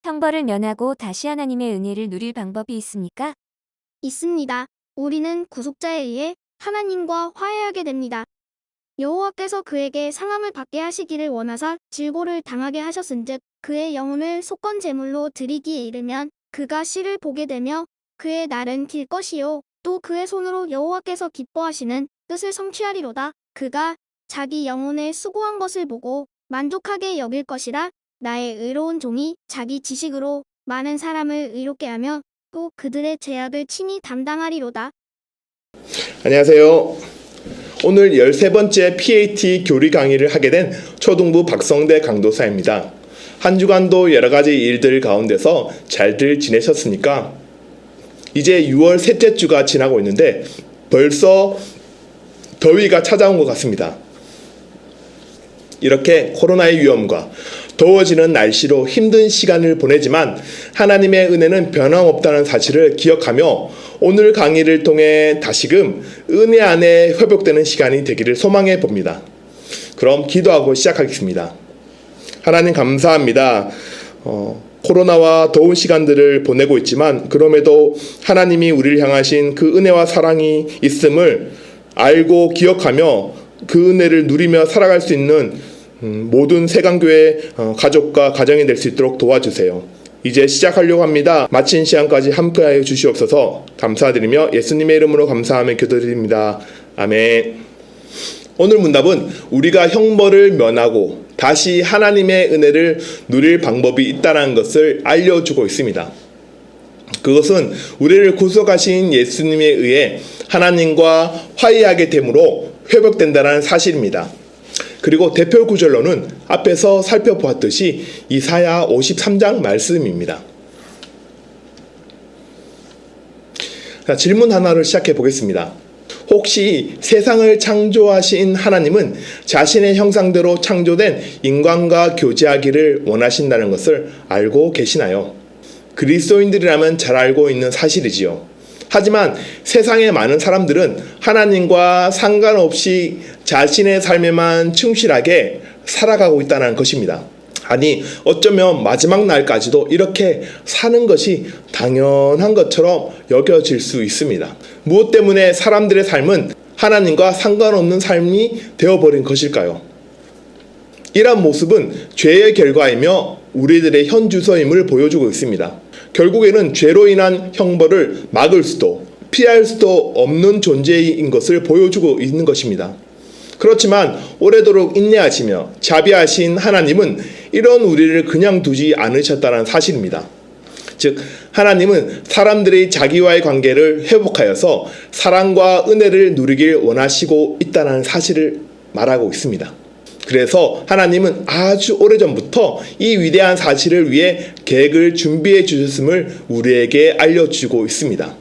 형벌을 면하고 다시 하나님의 은혜를 누릴 방법이 있습니까? 있습니다. 우리는 구속자에 의해 하나님과 화해하게 됩니다. 여호와께서 그에게 상함을 받게 하시기를 원하사 질고를 당하게 하셨은즉 그의 영혼을 속건 제물로 드리기에 이르면 그가 씨를 보게 되며 그의 날은 길 것이요 또 그의 손으로 여호와께서 기뻐하시는 뜻을 성취하리로다. 그가 자기 영혼에 수고한 것을 보고 만족하게 여길 것이라. 나의 의로운 종이 자기 지식으로 많은 사람을 의롭게 하며 또 그들의 죄악을 친히 담당하리로다. 안녕하세요. 오늘 13번째 PAT 교리 강의를 하게 된 초등부 박성대 강도사입니다. 한 주간도 여러가지 일들 가운데서 잘들 지내셨습니까? 이제 6월 셋째 주가 지나고 있는데 벌써 더위가 찾아온 것 같습니다. 이렇게 코로나의 위험과 더워지는 날씨로 힘든 시간을 보내지만 하나님의 은혜는 변함없다는 사실을 기억하며 오늘 강의를 통해 다시금 은혜 안에 회복되는 시간이 되기를 소망해 봅니다. 그럼 기도하고 시작하겠습니다. 하나님 감사합니다. 코로나와 더운 시간들을 보내고 있지만 그럼에도 하나님이 우리를 향하신 그 은혜와 사랑이 있음을 알고 기억하며 그 은혜를 누리며 살아갈 수 있는 모든 세강교회 가족과 가정이 될 수 있도록 도와주세요. 이제 시작하려고 합니다. 마친 시간까지 함께하여 주시옵소서. 감사드리며 예수님의 이름으로 감사하며 기도드립니다. 아멘. 오늘 문답은 우리가 형벌을 면하고 다시 하나님의 은혜를 누릴 방법이 있다는 것을 알려주고 있습니다. 그것은 우리를 구속하신 예수님에 의해 하나님과 화해하게 되므로 회복된다는 사실입니다. 그리고 대표 구절로는 앞에서 살펴보았듯이 이사야 53장 말씀입니다. 자, 질문 하나를 시작해 보겠습니다. 혹시 세상을 창조하신 하나님은 자신의 형상대로 창조된 인간과 교제하기를 원하신다는 것을 알고 계시나요? 그리스도인들이라면 잘 알고 있는 사실이지요. 하지만 세상의 많은 사람들은 하나님과 상관없이 자신의 삶에만 충실하게 살아가고 있다는 것입니다. 아니, 어쩌면 마지막 날까지도 이렇게 사는 것이 당연한 것처럼 여겨질 수 있습니다. 무엇 때문에 사람들의 삶은 하나님과 상관없는 삶이 되어버린 것일까요? 이러한 모습은 죄의 결과이며 우리들의 현주소임을 보여주고 있습니다. 결국에는 죄로 인한 형벌을 막을 수도 피할 수도 없는 존재인 것을 보여주고 있는 것입니다. 그렇지만 오래도록 인내하시며 자비하신 하나님은 이런 우리를 그냥 두지 않으셨다는 사실입니다. 즉 하나님은 사람들의 자기와의 관계를 회복하여서 사랑과 은혜를 누리길 원하시고 있다는 사실을 말하고 있습니다. 그래서 하나님은 아주 오래전부터 이 위대한 사실을 위해 계획을 준비해 주셨음을 우리에게 알려주고 있습니다.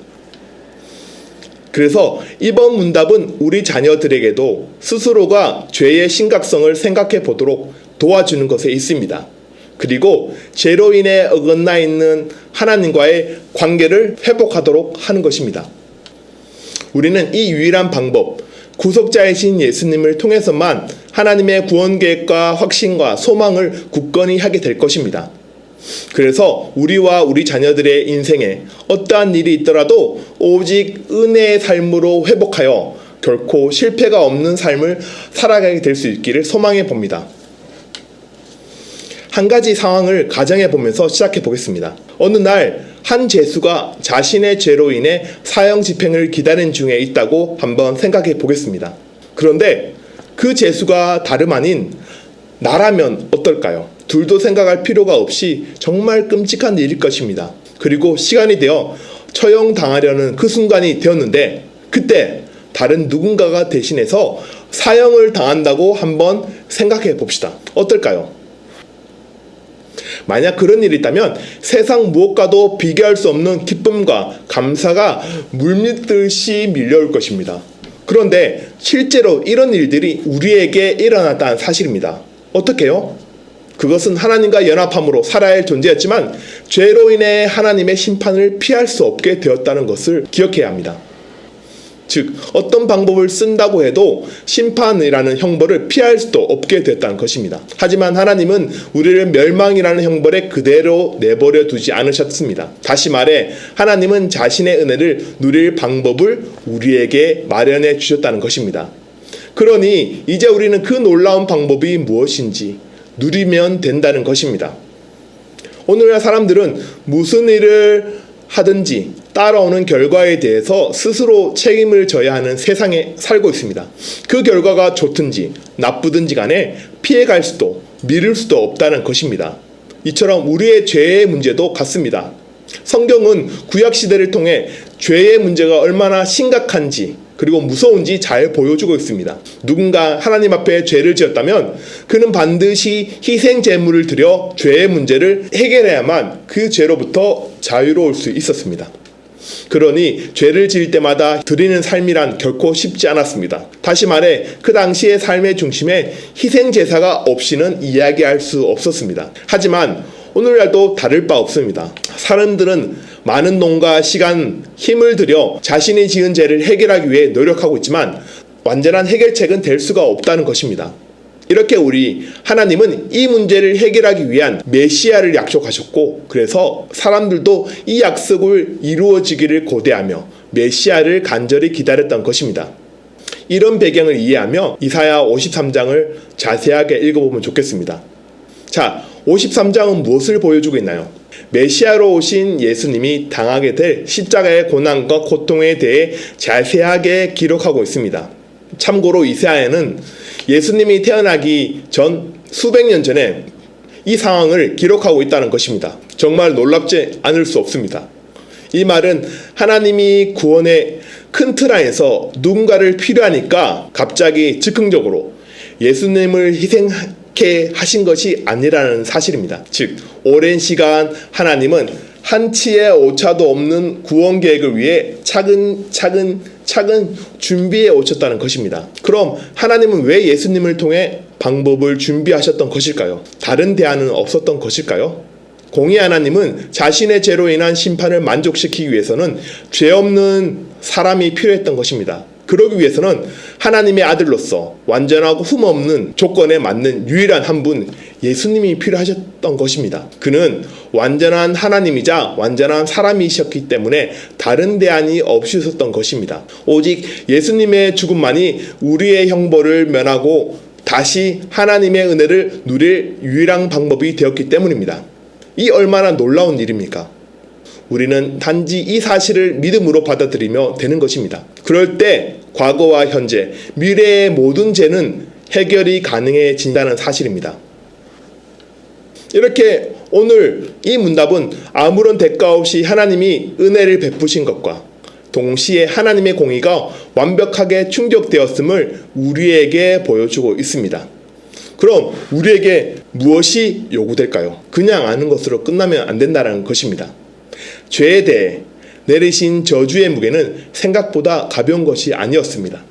그래서 이번 문답은 우리 자녀들에게도 스스로가 죄의 심각성을 생각해 보도록 도와주는 것에 있습니다. 그리고 죄로 인해 어긋나 있는 하나님과의 관계를 회복하도록 하는 것입니다. 우리는 이 유일한 방법, 구속자이신 예수님을 통해서만 하나님의 구원 계획과 확신과 소망을 굳건히 하게 될 것입니다. 그래서 우리와 우리 자녀들의 인생에 어떠한 일이 있더라도 오직 은혜의 삶으로 회복하여 결코 실패가 없는 삶을 살아가게 될 수 있기를 소망해 봅니다. 한 가지 상황을 가정해 보면서 시작해 보겠습니다. 어느 날 한 죄수가 자신의 죄로 인해 사형 집행을 기다린 중에 있다고 한번 생각해 보겠습니다. 그런데 그 죄수가 다름 아닌 나라면 어떨까요? 둘도 생각할 필요가 없이 정말 끔찍한 일일 것입니다. 그리고 시간이 되어 처형당하려는 그 순간이 되었는데 그때 다른 누군가가 대신해서 사형을 당한다고 한번 생각해 봅시다. 어떨까요? 만약 그런 일이 있다면 세상 무엇과도 비교할 수 없는 기쁨과 감사가 물밀듯이 밀려올 것입니다. 그런데 실제로 이런 일들이 우리에게 일어났다는 사실입니다. 어떻게요? 그것은 하나님과 연합함으로 살아야 할 존재였지만 죄로 인해 하나님의 심판을 피할 수 없게 되었다는 것을 기억해야 합니다. 즉 어떤 방법을 쓴다고 해도 심판이라는 형벌을 피할 수도 없게 됐다는 것입니다. 하지만 하나님은 우리를 멸망이라는 형벌에 그대로 내버려 두지 않으셨습니다. 다시 말해 하나님은 자신의 은혜를 누릴 방법을 우리에게 마련해 주셨다는 것입니다. 그러니 이제 우리는 그 놀라운 방법이 무엇인지 누리면 된다는 것입니다. 오늘날 사람들은 무슨 일을 하든지 따라오는 결과에 대해서 스스로 책임을 져야 하는 세상에 살고 있습니다. 그 결과가 좋든지 나쁘든지 간에 피해갈 수도 미룰 수도 없다는 것입니다. 이처럼 우리의 죄의 문제도 같습니다. 성경은 구약시대를 통해 죄의 문제가 얼마나 심각한지 그리고 무서운지 잘 보여주고 있습니다. 누군가 하나님 앞에 죄를 지었다면 그는 반드시 희생 제물을 드려 죄의 문제를 해결해야만 그 죄로부터 자유로울 수 있었습니다. 그러니 죄를 지을 때마다 드리는 삶이란 결코 쉽지 않았습니다. 다시 말해 그 당시의 삶의 중심에 희생 제사가 없이는 이야기할 수 없었습니다. 하지만 오늘날도 다를 바 없습니다. 사람들은 많은 돈과 시간, 힘을 들여 자신이 지은 죄를 해결하기 위해 노력하고 있지만 완전한 해결책은 될 수가 없다는 것입니다. 이렇게 하나님은 이 문제를 해결하기 위한 메시아를 약속하셨고 그래서 사람들도 이 약속을 이루어지기를 고대하며 메시아를 간절히 기다렸던 것입니다. 이런 배경을 이해하며 이사야 53장을 자세하게 읽어보면 좋겠습니다. 자, 53장은 무엇을 보여주고 있나요? 메시아로 오신 예수님이 당하게 될 십자가의 고난과 고통에 대해 자세하게 기록하고 있습니다. 참고로 이사야는 예수님이 태어나기 전 수백 년 전에 이 상황을 기록하고 있다는 것입니다. 정말 놀랍지 않을 수 없습니다. 이 말은 하나님이 구원의 큰 틀 안에서 누군가를 필요하니까 갑자기 즉흥적으로 예수님을 희생케 하신 것이 아니라는 사실입니다. 즉 오랜 시간 하나님은 한치의 오차도 없는 구원 계획을 위해 차근차근 준비해 오셨다는 것입니다. 그럼 하나님은 왜 예수님을 통해 방법을 준비하셨던 것일까요? 다른 대안은 없었던 것일까요? 공의 하나님은 자신의 죄로 인한 심판을 만족시키기 위해서는 죄 없는 사람이 필요했던 것입니다. 그러기 위해서는 하나님의 아들로서 완전하고 흠없는 조건에 맞는 유일한 한 분 예수님이 필요하셨던 것입니다. 그는 완전한 하나님이자 완전한 사람이셨기 때문에 다른 대안이 없으셨던 것입니다. 오직 예수님의 죽음만이 우리의 형벌을 면하고 다시 하나님의 은혜를 누릴 유일한 방법이 되었기 때문입니다. 이 얼마나 놀라운 일입니까? 우리는 단지 이 사실을 믿음으로 받아들이며 되는 것입니다. 그럴 때 과거와 현재, 미래의 모든 죄는 해결이 가능해진다는 사실입니다. 이렇게 오늘 이 문답은 아무런 대가 없이 하나님이 은혜를 베푸신 것과 동시에 하나님의 공의가 완벽하게 충족되었음을 우리에게 보여주고 있습니다. 그럼 우리에게 무엇이 요구될까요? 그냥 아는 것으로 끝나면 안 된다는 것입니다. 죄에 대해 내리신 저주의 무게는 생각보다 가벼운 것이 아니었습니다.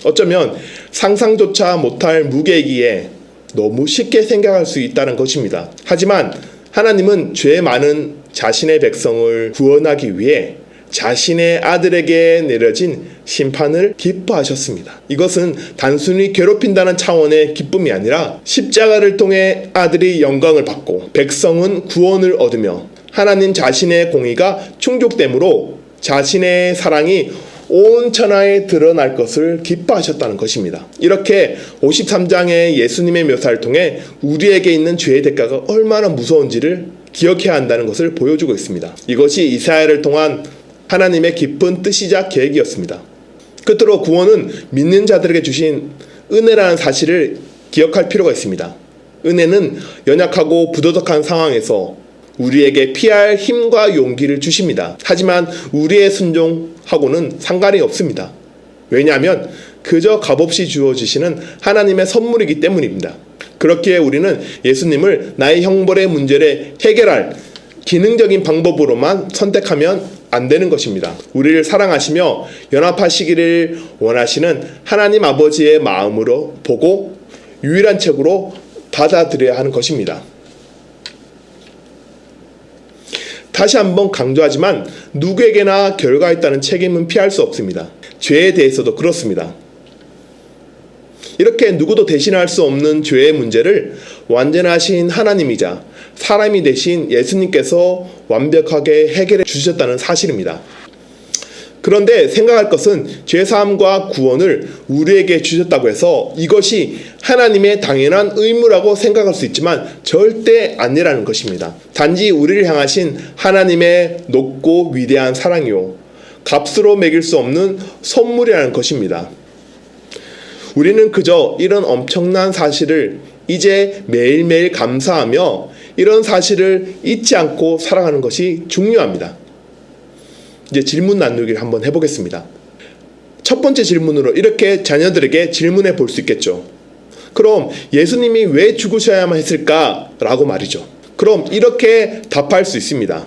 어쩌면 상상조차 못할 무게이기에 너무 쉽게 생각할 수 있다는 것입니다. 하지만 하나님은 죄 많은 자신의 백성을 구원하기 위해 자신의 아들에게 내려진 심판을 기뻐하셨습니다. 이것은 단순히 괴롭힌다는 차원의 기쁨이 아니라 십자가를 통해 아들이 영광을 받고 백성은 구원을 얻으며 하나님 자신의 공의가 충족됨으로 자신의 사랑이 온 천하에 드러날 것을 기뻐하셨다는 것입니다. 이렇게 53장의 예수님의 묘사를 통해 우리에게 있는 죄의 대가가 얼마나 무서운지를 기억해야 한다는 것을 보여주고 있습니다. 이것이 이사야를 통한 하나님의 깊은 뜻이자 계획이었습니다. 끝으로 구원은 믿는 자들에게 주신 은혜라는 사실을 기억할 필요가 있습니다. 은혜는 연약하고 부도덕한 상황에서 우리에게 피할 힘과 용기를 주십니다. 하지만 우리의 순종하고는 상관이 없습니다. 왜냐하면 그저 값없이 주어지시는 하나님의 선물이기 때문입니다. 그렇기에 우리는 예수님을 나의 형벌의 문제를 해결할 기능적인 방법으로만 선택하면 안 되는 것입니다. 우리를 사랑하시며 연합하시기를 원하시는 하나님 아버지의 마음으로 보고 유일한 책으로 받아들여야 하는 것입니다. 다시 한번 강조하지만 누구에게나 결과에 따른 책임은 피할 수 없습니다. 죄에 대해서도 그렇습니다. 이렇게 누구도 대신할 수 없는 죄의 문제를 완전하신 하나님이자 사람이 되신 예수님께서 완벽하게 해결해 주셨다는 사실입니다. 그런데 생각할 것은 죄사함과 구원을 우리에게 주셨다고 해서 이것이 하나님의 당연한 의무라고 생각할 수 있지만 절대 아니라는 것입니다. 단지 우리를 향하신 하나님의 높고 위대한 사랑이요, 값으로 매길 수 없는 선물이라는 것입니다. 우리는 그저 이런 엄청난 사실을 이제 매일매일 감사하며 이런 사실을 잊지 않고 살아가는 것이 중요합니다. 이제 질문 나누기를 한번 해보겠습니다. 첫 번째 질문으로 이렇게 자녀들에게 질문해 볼 수 있겠죠. 그럼 예수님이 왜 죽으셔야만 했을까? 라고 말이죠. 그럼 이렇게 답할 수 있습니다.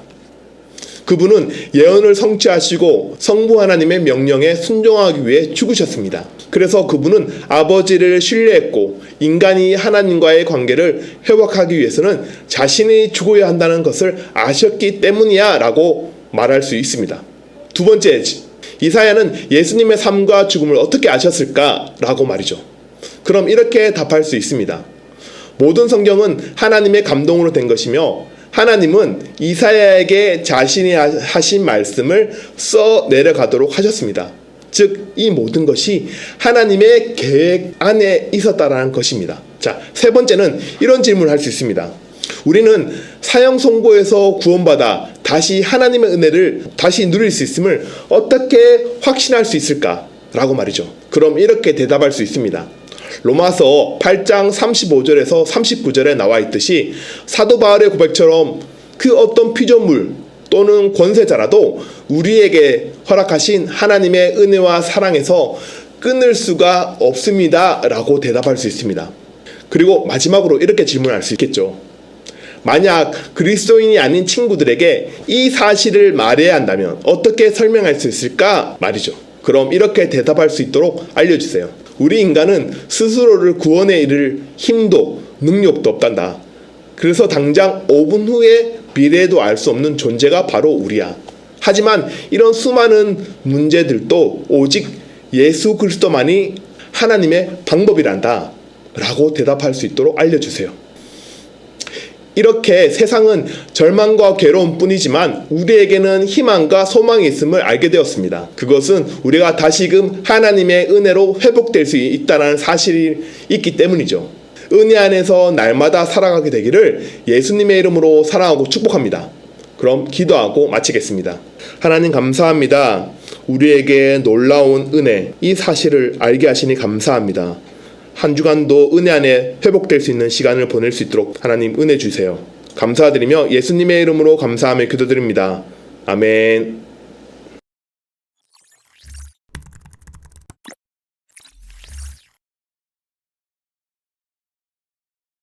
그분은 예언을 성취하시고 성부 하나님의 명령에 순종하기 위해 죽으셨습니다. 그래서 그분은 아버지를 신뢰했고 인간이 하나님과의 관계를 회복하기 위해서는 자신이 죽어야 한다는 것을 아셨기 때문이야 라고 말할 수 있습니다. 두 번째, 이사야는 예수님의 삶과 죽음을 어떻게 아셨을까? 라고 말이죠. 그럼 이렇게 답할 수 있습니다. 모든 성경은 하나님의 감동으로 된 것이며 하나님은 이사야에게 자신이 하신 말씀을 써 내려가도록 하셨습니다. 즉, 이 모든 것이 하나님의 계획 안에 있었다라는 것입니다. 자, 세 번째는 이런 질문을 할 수 있습니다. 우리는 사형 선고에서 구원받아 다시 하나님의 은혜를 다시 누릴 수 있음을 어떻게 확신할 수 있을까? 라고 말이죠. 그럼 이렇게 대답할 수 있습니다. 로마서 8장 35절에서 39절에 나와 있듯이 사도 바울의 고백처럼 그 어떤 피조물 또는 권세자라도 우리에게 허락하신 하나님의 은혜와 사랑에서 끊을 수가 없습니다 라고 대답할 수 있습니다. 그리고 마지막으로 이렇게 질문할 수 있겠죠. 만약 그리스도인이 아닌 친구들에게 이 사실을 말해야 한다면 어떻게 설명할 수 있을까 말이죠. 그럼 이렇게 대답할 수 있도록 알려주세요. 우리 인간은 스스로를 구원에 이를 힘도 능력도 없단다. 그래서 당장 5분 후에 미래에도 알 수 없는 존재가 바로 우리야. 하지만 이런 수많은 문제들도 오직 예수 그리스도만이 하나님의 방법이란다 라고 대답할 수 있도록 알려주세요. 이렇게 세상은 절망과 괴로움 뿐이지만 우리에게는 희망과 소망이 있음을 알게 되었습니다. 그것은 우리가 다시금 하나님의 은혜로 회복될 수 있다는 사실이 있기 때문이죠. 은혜 안에서 날마다 살아가게 되기를 예수님의 이름으로 사랑하고 축복합니다. 그럼 기도하고 마치겠습니다. 하나님 감사합니다. 우리에게 놀라운 은혜, 이 사실을 알게 하시니 감사합니다. 한 주간도 은혜 안에 회복될 수 있는 시간을 보낼 수 있도록 하나님 은혜 주세요. 감사드리며 예수님의 이름으로 감사하며 기도드립니다. 아멘.